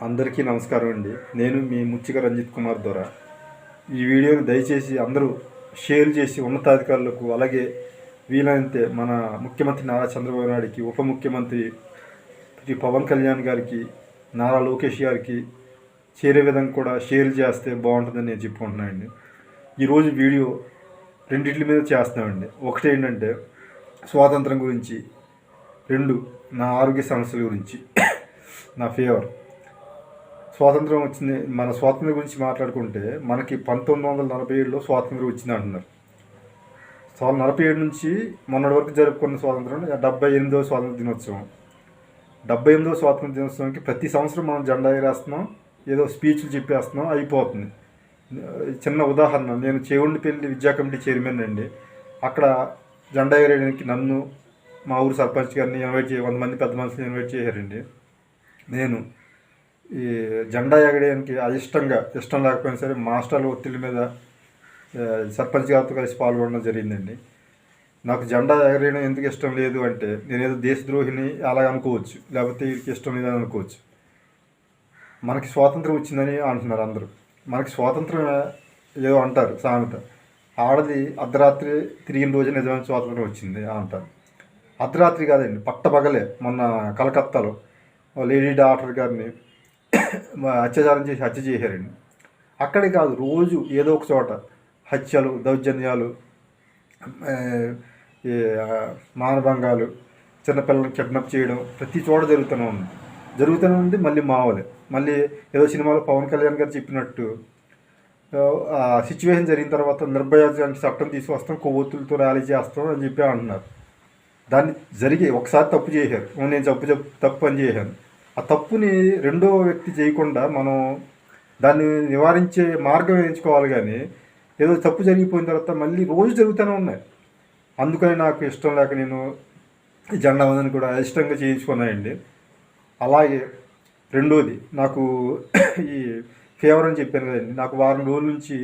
అందరికీ నమస్కారం అండి. నేను మీ ముచ్చిక రంజిత్ కుమార్ ద్వారా ఈ వీడియోని దయచేసి అందరూ షేర్ చేసి ఉన్నతాధికారులకు, అలాగే వీలైతే మన ముఖ్యమంత్రి నారా చంద్రబాబు నాయుడికి, ఉప ముఖ్యమంత్రి శ్రీ పవన్ కళ్యాణ్ గారికి, నారా లోకేష్ గారికి చేరే విధంగా కూడా షేర్ చేస్తే బాగుంటుందని నేను చెప్పుకుంటున్నానండి. ఈరోజు వీడియో రెండింటి మీద చేస్తున్నామండి. ఒకటి ఏంటంటే స్వాతంత్రం గురించి, రెండు నా ఆరోగ్య సమస్యల గురించి, నా ఫీవర్. స్వాతంత్రం వచ్చింది. మన స్వాతంత్రం గురించి మాట్లాడుకుంటే మనకి 1947లో స్వాతంత్రం వచ్చింది అంటున్నారు. 47 నుంచి మొన్నటి వరకు జరుపుకున్న స్వాతంత్రం 78వ స్వాతంత్ర దినోత్సవం. 78వ స్వాతంత్ర దినోత్సవానికి ప్రతి సంవత్సరం మనం జెండా ఎగరేస్తున్నాం, ఏదో స్పీచ్లు చెప్పేస్తున్నాం, అయిపోతుంది. చిన్న ఉదాహరణ, నేను చేవుండిపల్లి విద్యా కమిటీ చైర్మన్ అండి. అక్కడ జెండా ఎగరేయడానికి నన్ను, మా ఊరు సర్పంచ్ గారిని ఇన్వైట్ 100 మంది పెద్ద మనుషులు ఇన్వైట్ చేశారండి. నేను ఈ జెండా ఎగరేయడానికి ఇష్టం లేకపోయినా సరే మాస్టర్ల ఒత్తిడి మీద సర్పంచ్ గారితో కలిసి పాల్గొనడం జరిగిందండి. నాకు జెండా ఎగరేయడం ఎందుకు ఇష్టం లేదు అంటే, నేనేదో దేశద్రోహిని అలా అనుకోవచ్చు, లేకపోతే వీరికి ఇష్టం లేదని అనుకోవచ్చు. మనకి స్వాతంత్రం వచ్చిందని అంటున్నారు అందరూ. మనకి స్వాతంత్రం ఏదో అంటారు సామెత, ఆడది అర్ధరాత్రి తిరిగిన రోజు నిజమైన స్వాతంత్రం వచ్చింది అంటారు. అర్ధరాత్రి కాదండి, పట్టపగలే. మొన్న కలకత్తాలో లేడీ డాక్టర్ గారిని అత్యాచారం చేసి హత్య చేశారండి. అక్కడే కాదు, రోజు ఏదో ఒక చోట హత్యలు, దౌర్జన్యాలు, మానభంగాలు, చిన్నపిల్లల్ని కిడ్నాప్ చేయడం ప్రతి చోట జరుగుతూనే ఉంది. మళ్ళీ మావలే, మళ్ళీ ఏదో సినిమాలో పవన్ కళ్యాణ్ గారు చెప్పినట్టు ఆ సిచ్యువేషన్ జరిగిన తర్వాత నిర్భయ చట్టం తీసుకొస్తాం, కొవ్వొత్తులతో ర్యాలీ చేస్తాం అని చెప్పి అంటున్నారు. దాన్ని జరిగి ఒకసారి తప్పు చేశారు, నేను తప్పు అని చేశాను. ఆ తప్పుని రెండో వ్యక్తి చేయకుండా మనం దాన్ని నివారించే మార్గం ఎంచుకోవాలి. కానీ ఏదో తప్పు జరిగిపోయిన తర్వాత మళ్ళీ రోజు జరుగుతూనే ఉన్నాయి. అందుకని నాకు ఇష్టం లేక నేను జెండా వందన కూడా ఇష్టంగా చేయించుకున్నాయండి. అలాగే రెండోది, నాకు ఈ ఫీవర్ అని చెప్పాను కదండి, నాకు వారం రోజుల నుంచి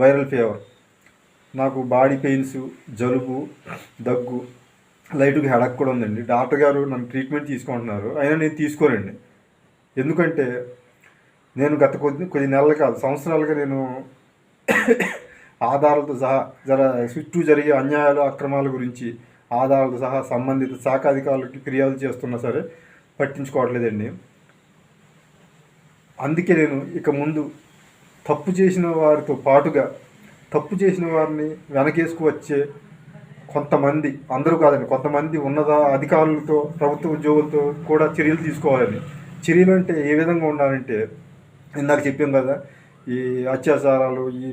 వైరల్ ఫీవర్. నాకు బాడీ పెయిన్స్, జలుబు, దగ్గు, లైట్గా హెడక్ కూడా ఉందండి. డాక్టర్ గారు నన్ను ట్రీట్మెంట్ తీసుకుంటున్నారు, అయినా నేను తీసుకోనండి. ఎందుకంటే నేను గత కొద్ది నెలలు కాదు సంవత్సరాలుగా నేను ఆధారాలతో సహా చుట్టూ జరిగే అన్యాయాలు, అక్రమాల గురించి ఆధారాలతో సహా సంబంధిత శాఖ అధికారులకి ఫిర్యాదు చేస్తున్నా సరే పట్టించుకోవట్లేదండి. అందుకే నేను ఇక ముందు తప్పు చేసిన వారితో పాటుగా తప్పు చేసిన వారిని వెనకేసుకు వచ్చే కొంతమంది, అందరూ కాదండి, కొంతమంది ఉన్నత అధికారులతో, ప్రభుత్వ ఉద్యోగులతో కూడా చర్యలు తీసుకోవాలని. చర్యలు అంటే ఏ విధంగా ఉండాలంటే, ఇందాక చెప్పాం కదా, ఈ అత్యాచారాలు, ఈ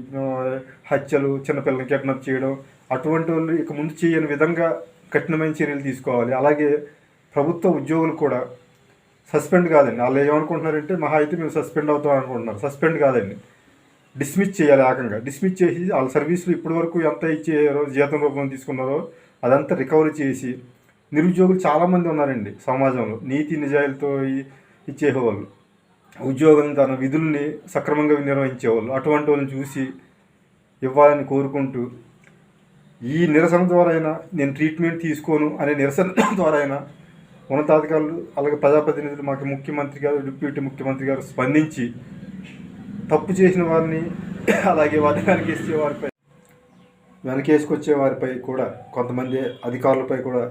హత్యలు, చిన్నపిల్లల్ని కిడ్నాప్ చేయడం, అటువంటి వాళ్ళు ఇక ముందు చేయని విధంగా కఠినమైన చర్యలు తీసుకోవాలి. అలాగే ప్రభుత్వ ఉద్యోగులు కూడా సస్పెండ్ కాదండి. వాళ్ళు ఏమనుకుంటున్నారంటే, మహా అయితే మేము సస్పెండ్ అవుతాం అనుకుంటున్నారు. సస్పెండ్ కాదండి, డిస్మిస్ చేయాలి. ఏకంగా డిస్మిస్ చేసి వాళ్ళ సర్వీసులు ఇప్పటి వరకు ఎంత ఇచ్చారో, జీతం రూపంలో తీసుకున్నారో అదంతా రికవరీ చేసి, నిరుద్యోగులు చాలామంది ఉన్నారండి సమాజంలో, నీతి నిజాయితీతో ఇచ్చేవాళ్ళు, ఉద్యోగం తన విధుల్ని సక్రమంగా నిర్వహించేవాళ్ళు. అటువంటి వాళ్ళని చూసి ఇవ్వాలని కోరుకుంటూ, ఈ నిరసన ద్వారా అయినా నేను ట్రీట్మెంట్ తీసుకోను అనే నిరసన ద్వారా అయినా ఉన్నతాధికారులు, అలాగే ప్రజాప్రతినిధులు, మాకు ముఖ్యమంత్రి గారు, డిప్యూటీ ముఖ్యమంత్రి గారు స్పందించి తప్పు చేసిన వారిని, అలాగే వారిని వెనకేసుకొచ్చే వారిపై కూడా, కొంతమంది అధికారులపై కూడా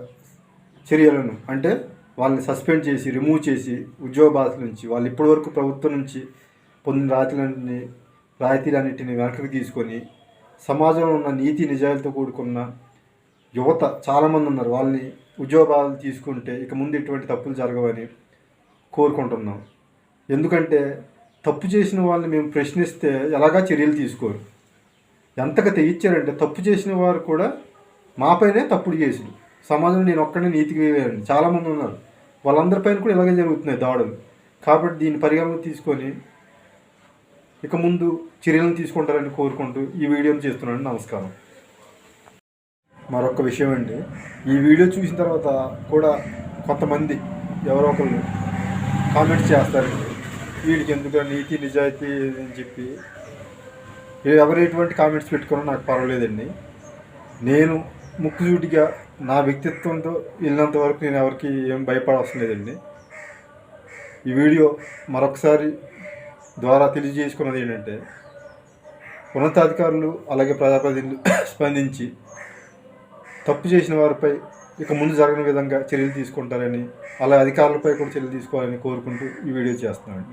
చర్యలను, అంటే వాళ్ళని సస్పెండ్ చేసి, రిమూవ్ చేసి, ఉద్యోగ బాధ్యతల నుంచి, వాళ్ళు ఇప్పటివరకు ప్రభుత్వం నుంచి పొందిన రాయితీలన్నింటినీ వెనక్కి తీసుకొని, సమాజంలో ఉన్న నీతి నిజాయితీతో కూడుకున్న యువత చాలామంది ఉన్నారు, వాళ్ళని ఉద్యోగ బాధ్యతలు తీసుకుంటే ఇక ముందు ఇటువంటి తప్పులు జరగవని కోరుకుంటున్నాం. ఎందుకంటే తప్పు చేసిన వాళ్ళని మేము ప్రశ్నిస్తే ఎలాగా చర్యలు తీసుకోరు. ఎంతగా తెగించారంటే, తప్పు చేసిన వారు కూడా మాపైనే తప్పుడు కేసులు. సమాజంలో నేను ఒక్కడే నీతికి వేయండి, చాలామంది ఉన్నారు, వాళ్ళందరిపైన కూడా ఇలాగే జరుగుతున్నాయి దాడులు. కాబట్టి దీన్ని పరిగణన తీసుకొని ఇక ముందు చర్యలను తీసుకుంటారని కోరుకుంటూ ఈ వీడియోని చేస్తున్నాను. నమస్కారం. మరొక విషయం అండి, ఈ వీడియో చూసిన తర్వాత కూడా కొంతమంది ఎవరో ఒకరు కామెంట్స్ చేస్తారండి, వీడికి ఎందుకు నీతి నిజాయితీ అని చెప్పి. ఎవరు ఎటువంటి కామెంట్స్ పెట్టుకున్నా నాకు పర్వాలేదండి. నేను ముక్కుసూటిగా నా వ్యక్తిత్వంతో వెళ్ళినంత వరకు నేను ఎవరికి ఏం భయపడవలసిన లేదండి. ఈ వీడియో మరొకసారి ద్వారా తెలియజేసుకున్నది ఏంటంటే, ఉన్నతాధికారులు అలాగే ప్రజాప్రతినిధులు స్పందించి తప్పు చేసిన వారిపై ఇక ముందు జరగని విధంగా చర్యలు తీసుకుంటారని, అలా అధికారులపై కూడా చర్యలు తీసుకోవాలని కోరుకుంటూ ఈ వీడియో చేస్తున్నాను.